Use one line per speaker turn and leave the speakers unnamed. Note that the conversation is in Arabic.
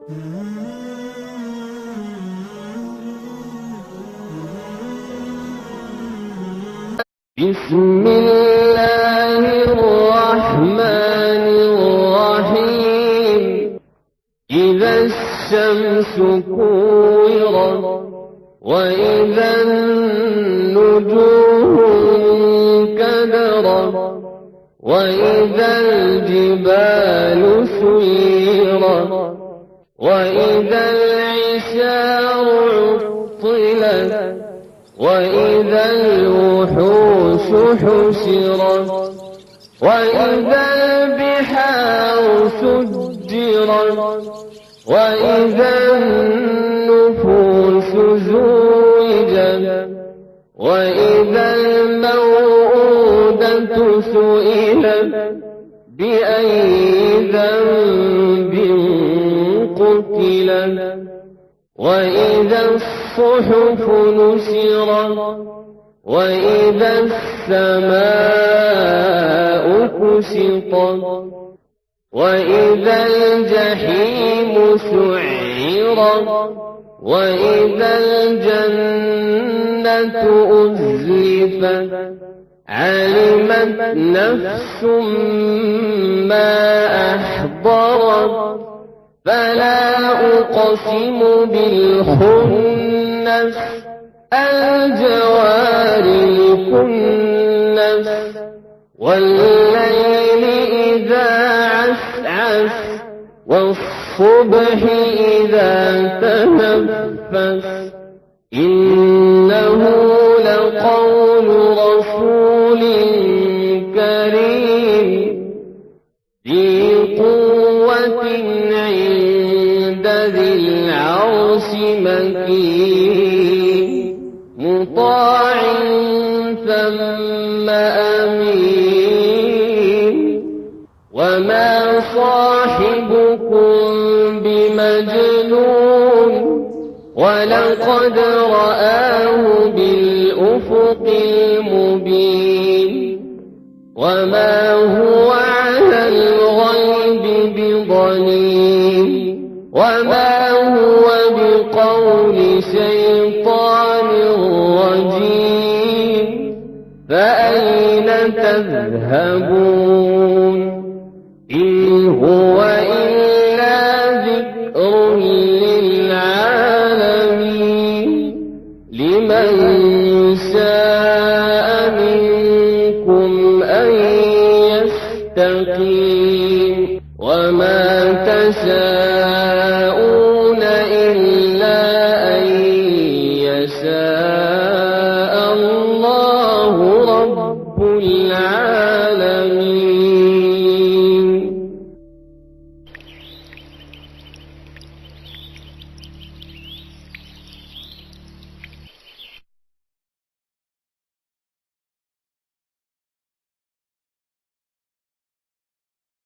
بسم الله الرحمن الرحيم. إذا الشمس كورت وإذا النجوم انكدرت وإذا الجبال سيرت وإذا العشار عطلت وإذا الوحوش حشرت وإذا البحار سجرت وإذا النفوس زوجت وإذا الموءودة سئلت بأي ذنب قتلت وإذا الصحف نشرت وإذا السماء كشطت وإذا الجحيم سعرت وإذا الجنة أزلفت علمت نفس ما أحضرت فلا أقسم بالخنس الجوار الكنس والليل إذا عسعس والصبح إذا تنفس إنه لقول رسول كريم ذي قوة عند ذي العرش مكين مطاع ثم أمين وما صاحبكم بمجنون ولقد رآه بالأفق المبين وما هو على الغيب بضنين وما هو بقول شيطان رجيم فأين تذهبون إن هو إلا ذكر للعالمين لمن شاء منكم أن يستقيم وما تشاءون إلا أن يشاء